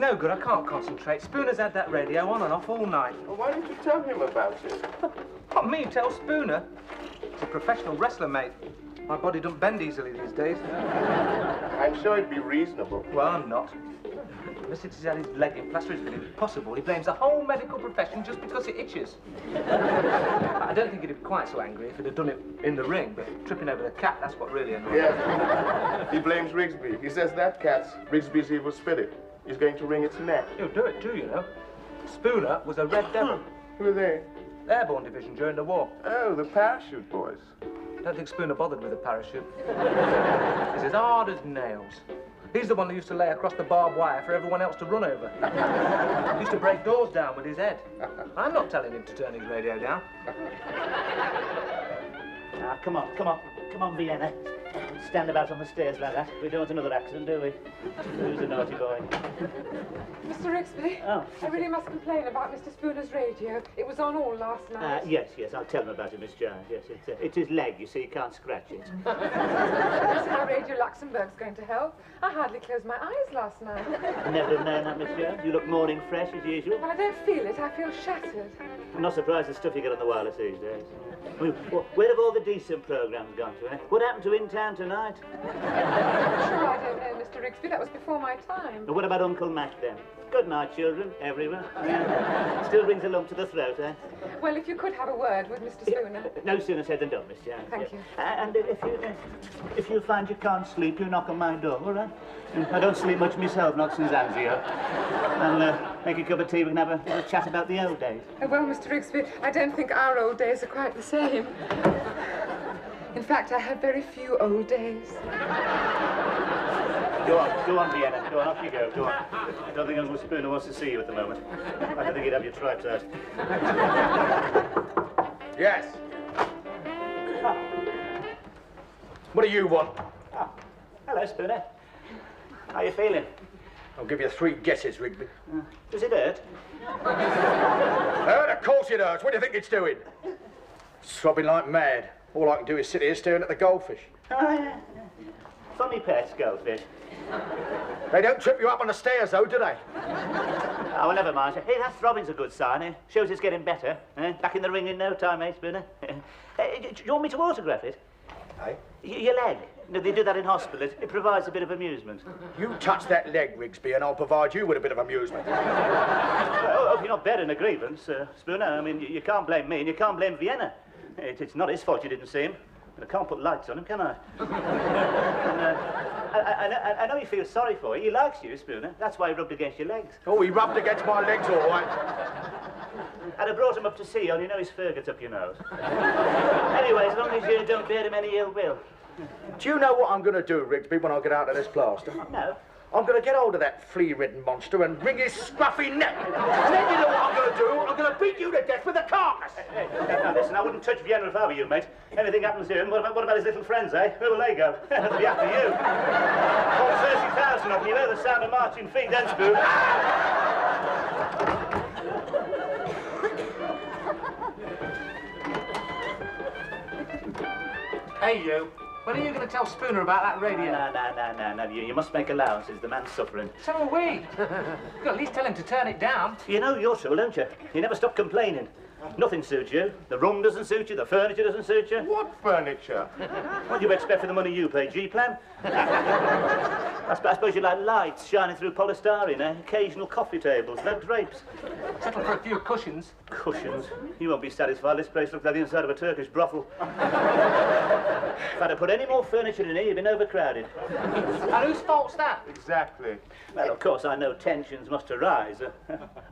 no good. I can't concentrate. Spooner's had that radio on and off all night. Well, why didn't you tell him about it? Not me, tell Spooner. He's a professional wrestler, mate. My body don't bend easily these days. I'm sure it'd be reasonable. Well, I'm not. Ever since he's had his leg in plaster, it's been impossible. He blames the whole medical profession just because it itches. I don't think he'd be quite so angry if he'd have done it in the ring, but tripping over the cat, that's what really annoys me. Yeah. He blames Rigsby. He says that cat's Rigsby's evil spirit. He's going to wring its neck. He'll do it too, you know. Spooner was a Red Devil. Who are they? Airborne division during the war. Oh, the parachute boys. I don't think Spooner bothered with a parachute. He's as hard as nails. He's the one who used to lay across the barbed wire for everyone else to run over. He used to break doors down with his head. I'm not telling him to turn his radio down. Ah, come on, Vienna. Stand about on the stairs like that. We don't want another accident, do we? Who's a naughty boy? Mr. Rigsby, Oh. I really must complain about Mr. Spooner's radio. It was on all last night. Yes, I'll tell him about it, Miss Giles. Yes, it's his leg, you see, you can't scratch it. That's how Radio Luxembourg's going to help. I hardly closed my eyes last night. Never have known that, Miss Giles. You look morning fresh as usual. Well, I don't feel it. I feel shattered. I'm not surprised the stuff you get on the wireless these days. I mean, where have all the decent programmes gone to, eh? What happened to In Town Tonight? Sure, I don't know, Mr. Rigsby. That was before my time. What about Uncle Mac, then? Good night, children, everyone. Still brings a lump to the throat, eh? Well, if you could have a word with Mr. Spooner. No sooner said than done, Miss Giles. Thank you. And if you find you can't sleep, you knock on my door, all right? I don't sleep much myself, not since Anzio. I'll make a cup of tea, we can have a chat about the old days. Oh, well, Mr. Rigsby, I don't think our old days are quite the same. In fact, I have very few old days. Go on, Vienna. Go on, off you go. Go on. I don't think Uncle Spooner wants to see you at the moment. I don't think he'd have your tripes out. Yes. What do you want? Oh, hello, Spooner. How you feeling? I'll give you 3 guesses, Rigby. Does it hurt? Hurt? Of course it hurts. What do you think it's doing? Throbbing like mad. All I can do is sit here staring at the goldfish. Oh, yeah. Funny pets, goldfish. They don't trip you up on the stairs, though, do they? Oh, well, never mind. Hey, that throbbing's a good sign, eh? Shows it's getting better. Eh? Back in the ring in no time, eh, Spooner? Do you want me to autograph it? Eh? Your leg. No, they do that in hospital. It provides a bit of amusement. You touch that leg, Rigsby, and I'll provide you with a bit of amusement. Well, I hope you're not bearing a grievance, Spooner. I mean, you can't blame me and you can't blame Vienna. It's not his fault you didn't see him. But I can't put lights on him, can I? I know you feel sorry for you. He likes you, Spooner. That's why he rubbed against your legs. Oh, he rubbed against my legs, all right. And I brought him up to see you, and you know his fur gets up your nose. Anyway, as long as you don't bear him any ill will. Do you know what I'm going to do, Rigsby, when I get out of this plaster? No. I'm going to get hold of that flea-ridden monster and wring his scruffy neck. And then you know what I'm going to do? I'm going to beat you to death with a carcass. Hey, now listen, I wouldn't touch Vienna if I were you, mate. Anything happens to him, what about his little friends, eh? Where will they go? They'll be after you. All 30,000 of them, you know the sound of marching feet, then, Spoon. Hey, you. When are you going to tell Spooner about that radio? No. You must make allowances. The man's suffering. So are we. You've got to at least tell him to turn it down. You know your trouble, don't you? You never stop complaining. Nothing suits you. The room doesn't suit you. The furniture doesn't suit you. What furniture? What do you expect for the money you pay? G-Plan? I suppose you like lights shining through polystyrene, eh? Occasional coffee tables, no drapes. Settle for a few cushions. Cushions? You won't be satisfied. This place looks like the inside of a Turkish brothel. If I'd have put any more furniture in here, you'd been overcrowded. And whose fault's that? Exactly. Well, of course, I know tensions must arise.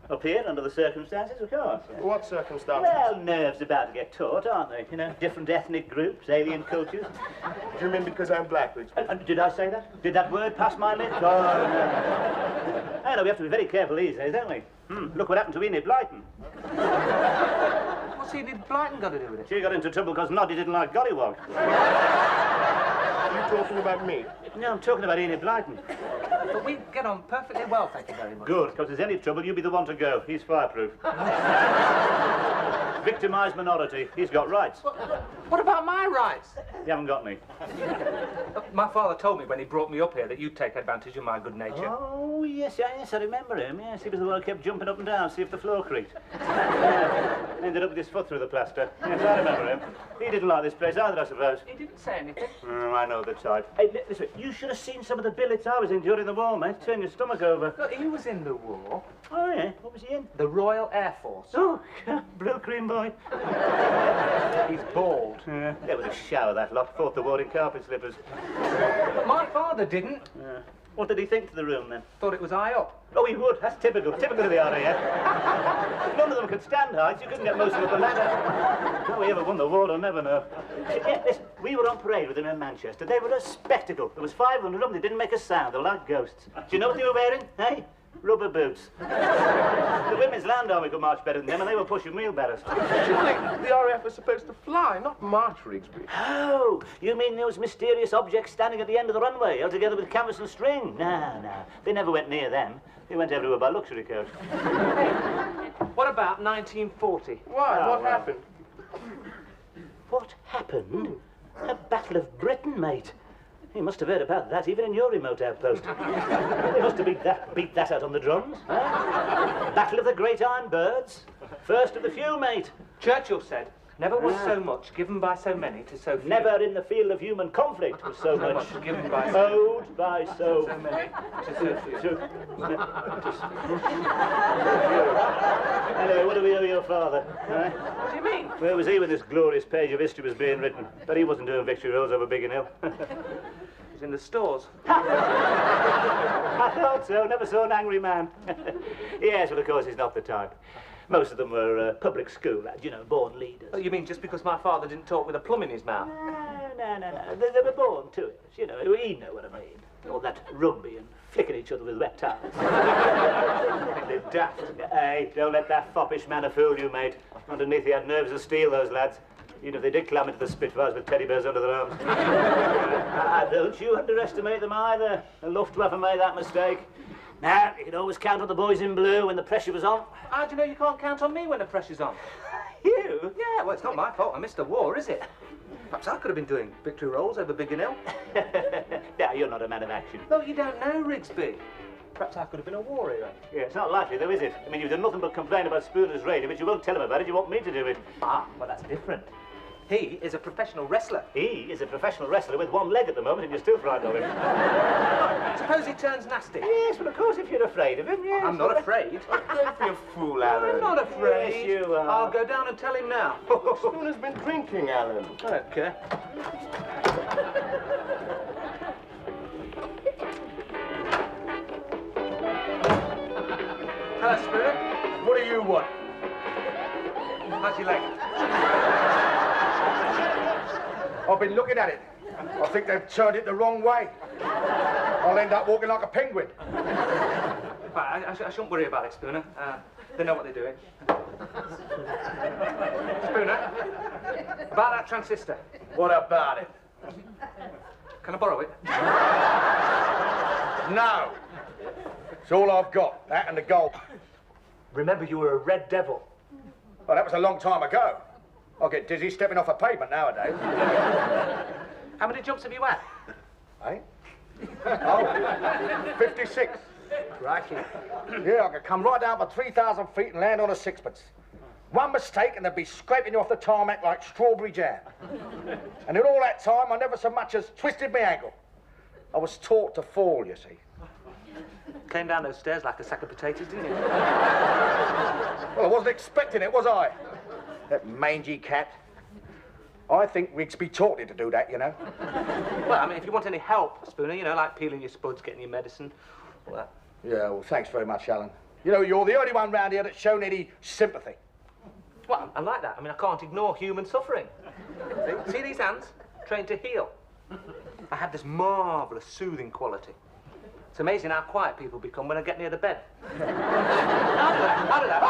Up here, under the circumstances, of course. What circumstances? Well, nerves about to get taut, aren't they? You know, different ethnic groups, alien cultures. Do you mean because I'm black, Rigsby? And did I say that? Did that word pass my lips? Oh, no. I know, we have to be very careful these days, don't we? Look what happened to Enid Blyton. What's Enid Blyton got to do with it? She got into trouble because Noddy didn't like Gollywog. Are you talking about me? No, I'm talking about Enid Blyton. But we get on perfectly well, thank you very much. Good, because if there's any trouble, you be the one to go. He's fireproof. Victimised minority. He's got rights. What about my rights? You haven't got any. My father told me when he brought me up here that you'd take advantage of my good nature. Oh, yes, I remember him. Yes, he was the one who kept jumping up and down, see if the floor creaked. Ended up with his foot through the plaster. Yes, I remember him. He didn't like this place either, I suppose. He didn't say anything. I know the type. Hey, listen, you should have seen some of the billets I was in during the war, mate. Turn your stomach over. Look, he was in the war. Oh, yeah? What was he in? The Royal Air Force. Oh, blue cream boy. He's bald. Yeah, they would have showered that lot. Fought the war in carpet slippers. But my father didn't. What did he think to the room, then? Thought it was high up. Oh, he would. That's typical. Typical of the RAF. None of them could stand heights. You couldn't get most of them up the ladder. How we ever won the war, I'll never know. Yeah, listen, we were on parade with them in Manchester. They were a spectacle. There was 500 of them. They didn't make a sound. They were like ghosts. Do you know what they were wearing? Hey? Rubber boots. The Women's Land Army could march better than them, and they were pushing wheelbarrows. Surely the RAF was supposed to fly, not march, Rigsby. Oh, you mean those mysterious objects standing at the end of the runway, held together with canvas and string? No. They never went near them. They went everywhere by luxury coach. What about 1940? Why? What happened? What happened? A Battle of Britain, mate. You must have heard about that, even in your remote outpost. They must have beat that out on the drums. Huh? Battle of the Great Iron Birds. First of the few, mate. Churchill said, never was so much given by so many to so few. Never in the field of human conflict was so much given by owed by so many to so few. Anyway, what do we owe your father? Huh? What do you mean? Where was he when this glorious page of history was being written? But he wasn't doing victory roads over Biggin Hill. He's in the stores. I thought so. Never saw an angry man. Yes, well, of course, he's not the type. Most of them were public school lads, you know, born leaders. Oh, you mean just because my father didn't talk with a plum in his mouth? No. They were born to it, you know. He'd know what I mean. All that rugby and flicking each other with wet towels. They're daft. Hey, don't let that foppish manner fool you, mate. Underneath he had nerves of steel, those lads. Even if they did climb into the Spitfires with teddy bears under their arms. Don't you underestimate them either. The Luftwaffe made that mistake. Now, you could always count on the boys in blue when the pressure was on. How do you know you can't count on me when the pressure's on? You? Yeah, well, it's not my fault I missed the war, is it? Perhaps I could have been doing victory rolls over Biggin Hill. No, you're not a man of action. No, you don't know, Rigsby. Perhaps I could have been a war hero. Yeah, it's not likely, though, is it? I mean, you've done nothing but complain about Spooner's radio, but you won't tell him about it. You want me to do it. Ah, well, that's different. He is a professional wrestler. He is a professional wrestler with one leg at the moment, and you're still frightened of him. Suppose he turns nasty. Yes, well, of course, if you're afraid of him, yes. I'm not afraid. Don't be a fool, Alan. I'm not afraid. Yes, you are. I'll go down and tell him now. Spooner's been drinking, Alan. I don't care. Hello, Spooner. What do you want? How's your leg? I've been looking at it. I think they've turned it the wrong way. I'll end up walking like a penguin. Right, I shouldn't worry about it, Spooner. They know what they're doing. Spooner, about that transistor. What about it? Can I borrow it? No. It's all I've got, that and the gold. Remember, you were a red devil. Well, that was a long time ago. I get dizzy stepping off a pavement nowadays. How many jumps have you had? Eh? Oh, 56. Crikey. Yeah, I could come right down for 3,000 feet and land on a sixpence. One mistake and they'd be scraping you off the tarmac like strawberry jam. And in all that time, I never so much as twisted my ankle. I was taught to fall, you see. Came down those stairs like a sack of potatoes, didn't you? Well, I wasn't expecting it, was I? That mangy cat. I think Rigsby taught it to do that, you know. Well, I mean, if you want any help, Spooner, you know, like peeling your spuds, getting your medicine, all that. Yeah, well, thanks very much, Alan. You know, you're the only one round here that's shown any sympathy. Well, I like that. I mean, I can't ignore human suffering. See these hands? Trained to heal. I have this marvellous soothing quality. It's amazing how quiet people become when I get near the bed. How did that?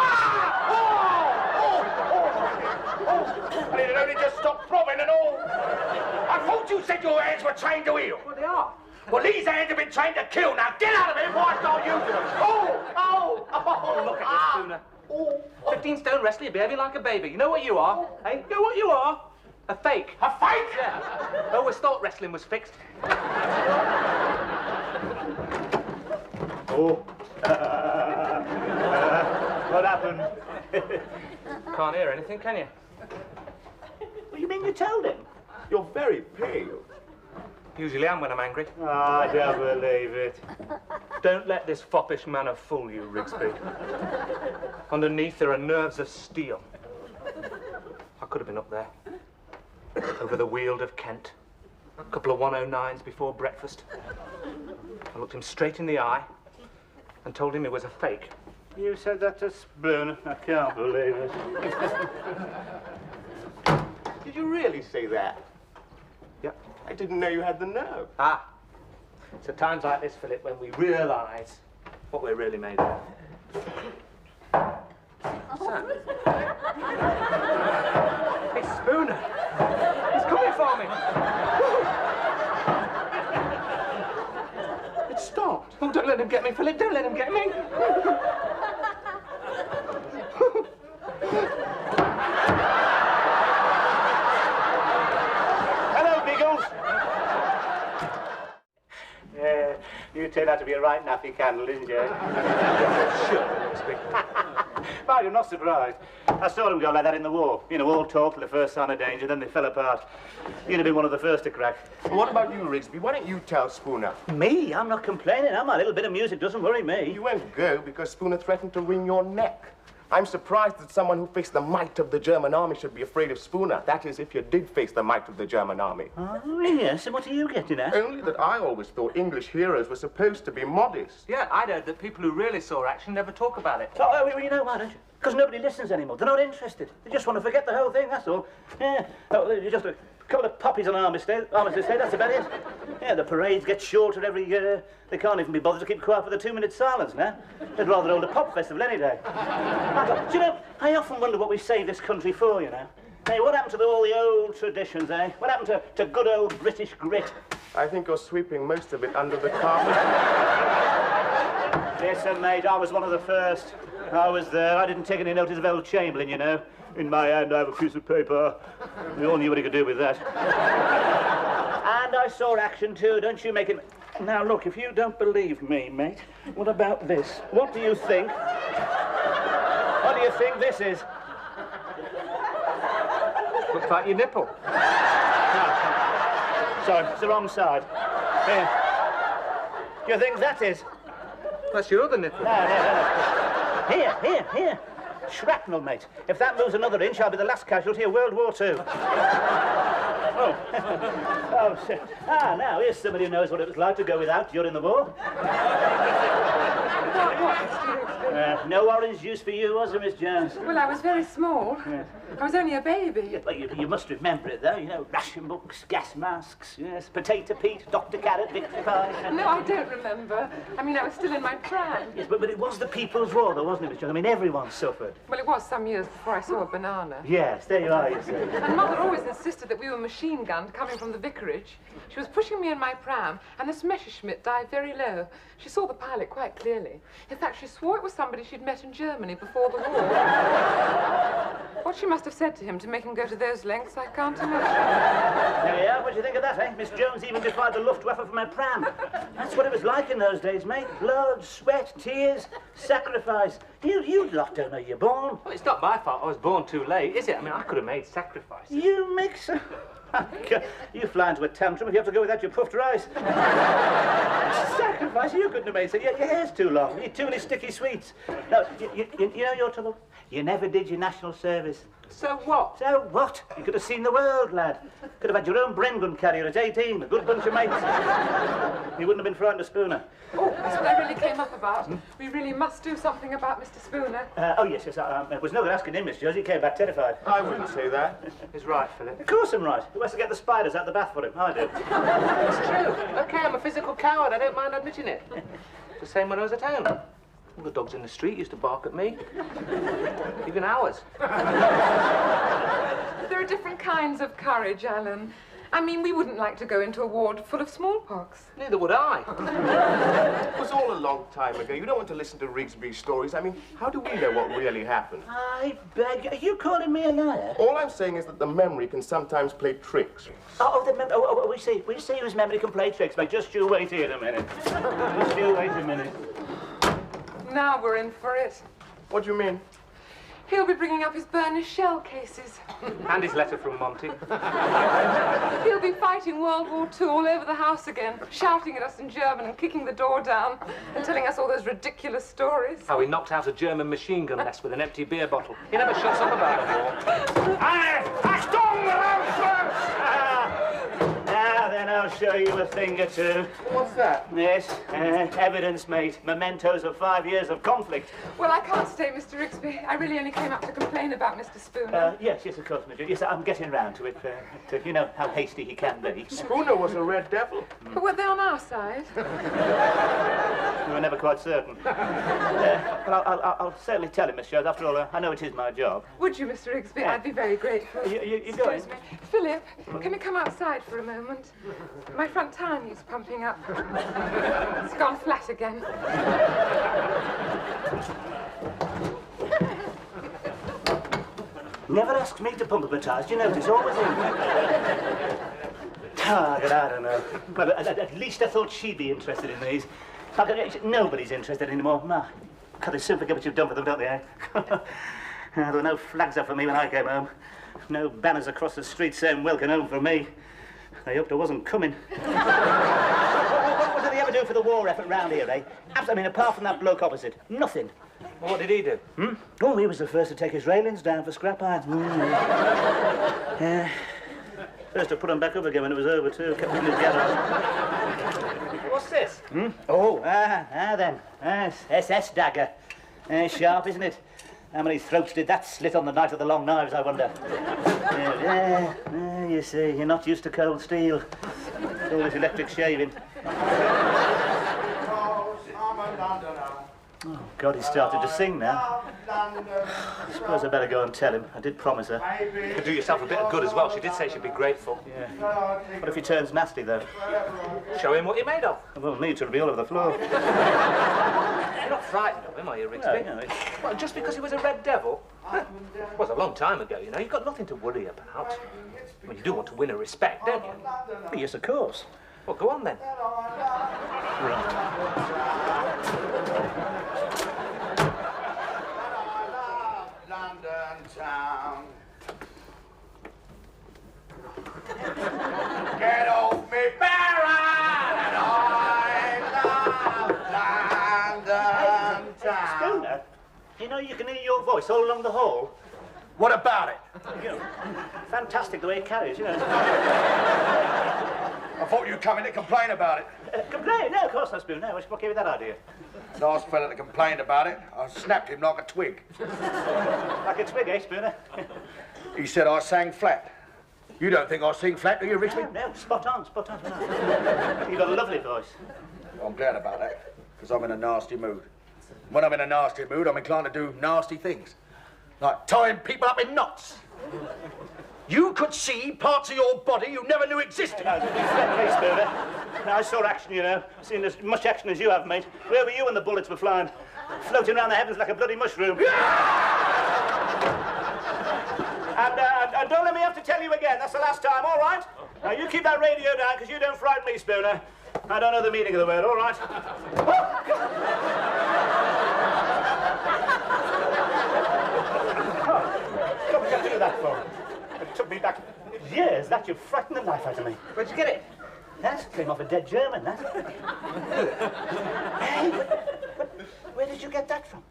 And it only just stopped throbbing and all. I thought you said your hands were trained to heal. Well, they are. Well, these hands have been trained to kill. Now get out of here before I start using them. Oh, look at this, Spooner. Oh. 15 stone wrestler, you're behaving like a baby. You know what you are? Hey, you know what you are? A fake. A fake? Yeah. I always thought wrestling was fixed. Oh. What happened? Can't hear anything, can you? What do you mean you told him? You're very pale. Usually am when I'm angry. Oh, I don't believe it. Don't let this foppish manner fool you, Rigsby. Underneath there are nerves of steel. I could have been up there. Over the Weald of Kent. A couple of 109s before breakfast. I looked him straight in the eye and told him he was a fake. You said that to Spooner. I can't believe it. Did you really say that? Yep. I didn't know you had the nerve. Ah. It's at times like this, Philip, when we realise what we're really made of. What's that? It's Spooner. He's coming for me. It stopped. Oh, don't let him get me, Philip. Don't let him get me. Hello, Biggles. Yeah, you turned out to be a right nappy candle, didn't you? Sure, Rigsby. Mind, I'm not surprised. I saw them go like that in the war. You know, all talk till the first sign of danger, then they fell apart. You'd have been one of the first to crack. What about you, Rigsby? Why don't you tell Spooner? Me? I'm not complaining. A little bit of music doesn't worry me. You won't go because Spooner threatened to wring your neck. I'm surprised that someone who faced the might of the German army should be afraid of Spooner. That is, if you did face the might of the German army. Oh, yes, and what are you getting at? Only that I always thought English heroes were supposed to be modest. Yeah, I'd heard that people who really saw action never talk about it. Oh, well, you know why, don't you? Because nobody listens anymore. They're not interested. They just want to forget the whole thing, that's all. Yeah, you just a couple of poppies on Armistice Day, that's about it. Yeah, the parades get shorter every year. They can't even be bothered to keep quiet for the 2-minute silence now. They'd rather hold a pop festival any day. Do you know, I often wonder what we save this country for, you know. Hey, what happened to all the old traditions, eh? What happened to good old British grit? I think you're sweeping most of it under the carpet. Listen, mate, I was one of the first. I was there. I didn't take any notice of old Chamberlain, you know. In my hand, I have a piece of paper. We all knew what he could do with that. And I saw action, too. Don't you make it... Now, look, if you don't believe me, mate, what about this? What do you think? What do you think this is? Looks like your nipple. No. Sorry, it's the wrong side. Here. Do you think that is? That's your other nipple. No. Here. Shrapnel, mate. If that moves another inch, I'll be the last casualty of World War II. Oh, shit. Now, here's somebody who knows what it was like to go without during the war. No orange juice for you, was there, Miss Jones? Well, I was very small. Yes. I was only a baby. Well, you must remember it, though. You know, ration books, gas masks, yes, Potato Pete, Dr. Carrot, Victor Pie. No, I don't remember. I mean, I was still in my pram. Yes, but it was the People's War, though, wasn't it, Miss Jones? I mean, everyone suffered. Well, it was some years before I saw a banana. Yes, there you are, you see. And Mother always insisted that we were machine gunned coming from the vicarage. She was pushing me in my pram, and this Messerschmitt dived very low. She saw the pilot quite clearly. In fact, she swore it was somebody she'd met in Germany before the war. What she must have said to him to make him go to those lengths, I can't imagine. There you are. What do you think of that, eh? Miss Jones even defied the Luftwaffe from her pram. That's what it was like in those days, mate. Blood, sweat, tears, sacrifice. You lot don't know you're born. Well, it's not my fault I was born too late, is it? I mean, I could have made sacrifices. You make so... You fly into a tantrum if you have to go without your puffed rice. Sacrifice? You couldn't have made so. Your hair's too long. You eat too many sticky sweets. No, you know your trouble? You never did your national service. So what? So what? You could have seen the world, lad. Could have had your own Bren gun carrier at 18, a good bunch of mates. You wouldn't have been frightened of Spooner. Oh, that's what I really came up about. We really must do something about Mr. Spooner. Oh, yes. It was no good asking him, Miss Jones. He came back terrified. I wouldn't say that. He's right, Philip. Of course I'm right. Who has to get the spiders out the bath for him? I do. It's true. OK, I'm a physical coward. I don't mind admitting it. It's the same when I was at home. All the dogs in the street used to bark at me. Even ours. There are different kinds of courage, Alan. I mean, we wouldn't like to go into a ward full of smallpox. Neither would I. It was all a long time ago. You don't want to listen to Rigsby's stories. I mean, how do we know what really happened? I beg you, are you calling me a liar? All I'm saying is that the memory can sometimes play tricks. We see whose memory can play tricks, mate. Just you wait here a minute. Just you wait a minute. Now we're in for it. What do you mean? He'll be bringing up his burnished shell cases. And his letter from Monty. He'll be fighting World War II all over the house again, shouting at us in German and kicking the door down and telling us all those ridiculous stories. How he knocked out a German machine gun nest with an empty beer bottle. He never shuts up about it all. Now then, I'll show you a thing or two. What's that? Yes, evidence, mate. Mementos of 5 years of conflict. Well, I can't stay, Mr. Rigsby. I really only came up to complain about Mr. Spooner. Yes, of course, Major. Yes, I'm getting round to it. You know how hasty he can be. Spooner was a red devil. But were they on our side? We were never quite certain. But I'll certainly tell him, Miss Jones. After all, I know it is my job. Would you, Mr. Rigsby? I'd be very grateful. You going? Excuse me. Philip, can we come outside for a moment? My front tire needs pumping up. It's gone flat again. Never asks me to pump up the tires. Do you notice? Always in. I don't know. But at least I thought she'd be interested in these. Nobody's interested anymore. God, they soon forget what you've done for them, don't they, eh? There were no flags up for me when I came home. No banners across the street saying welcome home for me. I hoped I wasn't coming. What did they ever do for the war effort round here, eh? I mean, apart from that bloke opposite, nothing. Well, what did he do? Oh, he was the first to take his railings down for scrap iron. Yeah. First to put them back up again when it was over, too. Kept them together. What's this? Oh, then. SS dagger. Sharp, isn't it? How many throats did that slit on the night of the long knives, I wonder? You see, you're not used to cold steel. It's always electric shaving. Oh, God, he started to sing now. I suppose I better go and tell him. I did promise her. You could do yourself a bit of good as well. She did say she'd be grateful. Yeah. What if he turns nasty, though? Show him what you're made of. I won't need to be all over the floor. You're not frightened of him, are you, Rigsby? No, Well, just because he was a red devil? It was a long time ago, you know. You've got nothing to worry about. Well, you do want to win her respect, don't you? Yes, of course. Well, go on then. London town. Get off me barren, and I love London town. Spooner, you know you can hear your voice all along the hall. What about it? You know, fantastic the way it carries, you know. I thought you'd come in to complain about it. Complain? No, of course not, Spooner. What gave you that idea? Last fella that complained about it, I snapped him like a twig. Like a twig, eh, Spooner? He said I sang flat. You don't think I sing flat, do you, Rigsby? No, spot on. You've got a lovely voice. I'm glad about that, because I'm in a nasty mood. When I'm in a nasty mood, I'm inclined to do nasty things. Like tying people up in knots. You could see parts of your body you never knew existed. No, please, Spooner. I saw action, you know. I've seen as much action as you have, mate. Where were you when the bullets were flying? Floating around the heavens like a bloody mushroom. And don't let me have to tell you again. That's the last time, all right? Now, you keep that radio down, because you don't frighten me, Spooner. I don't know the meaning of the word, all right? What did you do that for? It took me back years that you frightened the life out of me. Where'd you get it? That came off a dead German, that. Hey, but where did you get that from?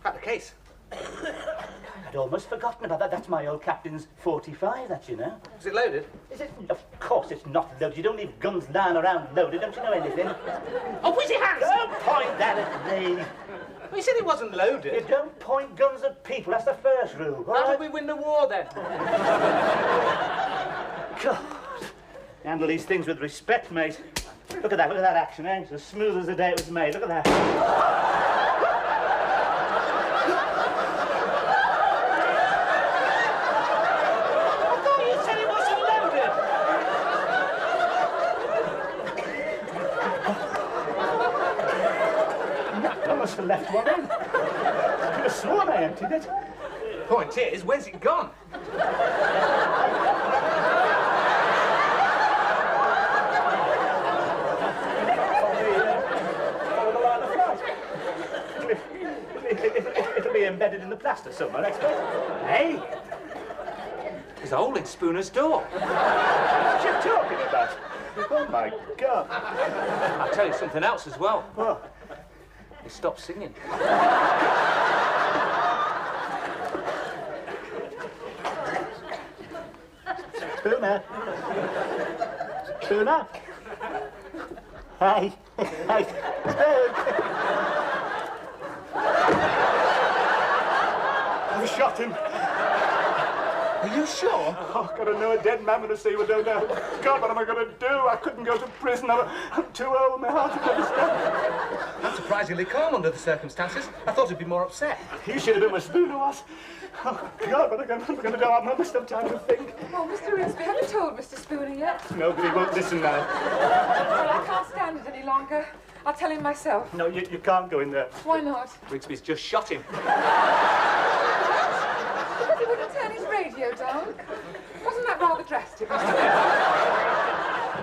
Out the case. I'd almost forgotten about that. That's my old captain's 45, that, you know. Is it loaded? Is it? Of course it's not loaded. You don't leave guns lying around loaded. Don't you know anything? Oh, where's your hands? Don't point that at me. Well, you said it wasn't loaded. You don't point guns at people. That's the first rule. How did we win the war, then? God. Handle these things with respect, mate. Look at that action, eh? It's as smooth as the day it was made. Look at that. have left one in. I could have sworn I emptied it. Point is, where's it gone? Follow the line of flight. It'll be embedded in the plaster somewhere, I expect. Hey? There's a hole in Spooner's door. What are you talking about? Oh, my God. I'll tell you something else as well. What? He stopped singing. Spooner? Spooner? Hey. Hey. Spoon. I've shot him. Are you sure? Oh, God, I know a dead man with a sea with no doubt. God, what am I going to do? I couldn't go to prison. I'm too old. My heart is understand. I'm surprisingly calm under the circumstances. I thought he'd be more upset. You should have been where Spooner was. Oh, God, what am I going to do? I must have time to think. Oh, Mr. Rigsby, have you told Mr. Spooner yet? Nobody won't listen now. Well, I can't stand it any longer. I'll tell him myself. No, you can't go in there. Why not? Rigsby's just shot him. Because he wouldn't turn his radio down. Wasn't that rather drastic, Mr.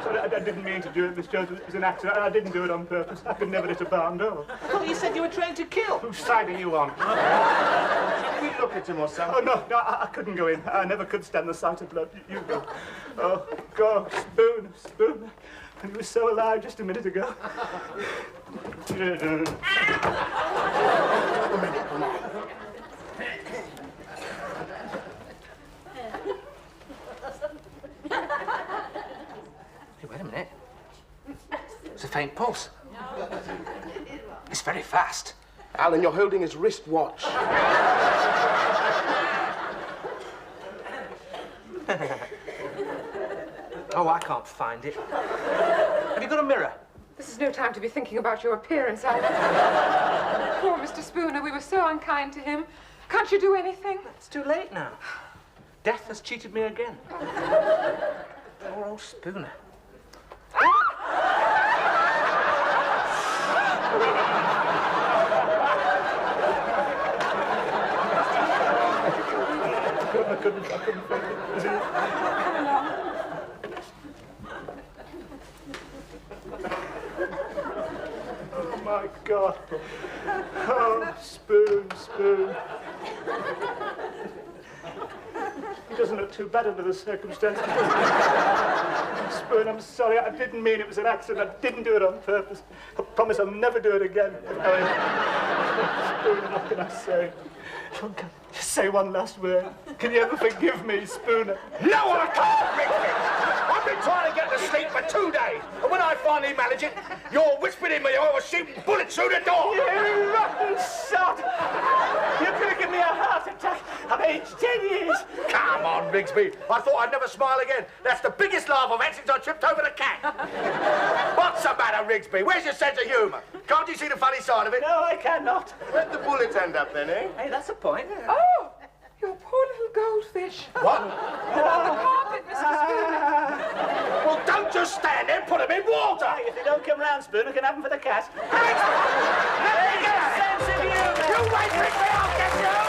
Sorry, I didn't mean to do it, Miss Jones. It was an accident. I didn't do it on purpose. I could never hit a barn door. Well, you said you were trained to kill. Whose side are you on? Should we look at him or something? Oh, no, I couldn't go in. I never could stand the sight of blood. You go. Oh, God, Spoon. And he was so alive just a minute ago. Hey, wait a minute. It's a faint pulse. It's very fast. Alan, you're holding his wristwatch. Oh, I can't find it. Have you got a mirror? This is no time to be thinking about your appearance, Alan. Poor Mr. Spooner, we were so unkind to him. Can't you do anything? It's too late now. Death has cheated me again. Poor old Spooner. I couldn't think it. Oh, my God. Oh, Spoon. He doesn't look too bad under the circumstances. Spoon, I'm sorry. I didn't mean it was an accident. I didn't do it on purpose. I promise I'll never do it again. Spoon, what can I say? Just say one last word. Can you ever forgive me, Spooner? No, I can't, Rigsby! I've been trying to get to sleep for 2 days, and when I finally manage it, you're whispering in my ear or shooting bullets through the door! You rotten sod! You're going to give me a heart attack. I've aged 10 years. Come on, Rigsby. I thought I'd never smile again. That's the biggest laugh I've had since I tripped over the cat. What's the matter, Rigsby? Where's your sense of humour? Can't you see the funny side of it? No, I cannot. Where'd the bullets end up then, eh? Hey, that's a point. Oh, your poor little goldfish. What? On the carpet, Mr. Spooner. Well, don't just stand there. Put them in water. If they don't come round, Spoon, I can have them for the cat. Rigsby! Let me get sense of humour. You wait, Rigsby. I'll get you.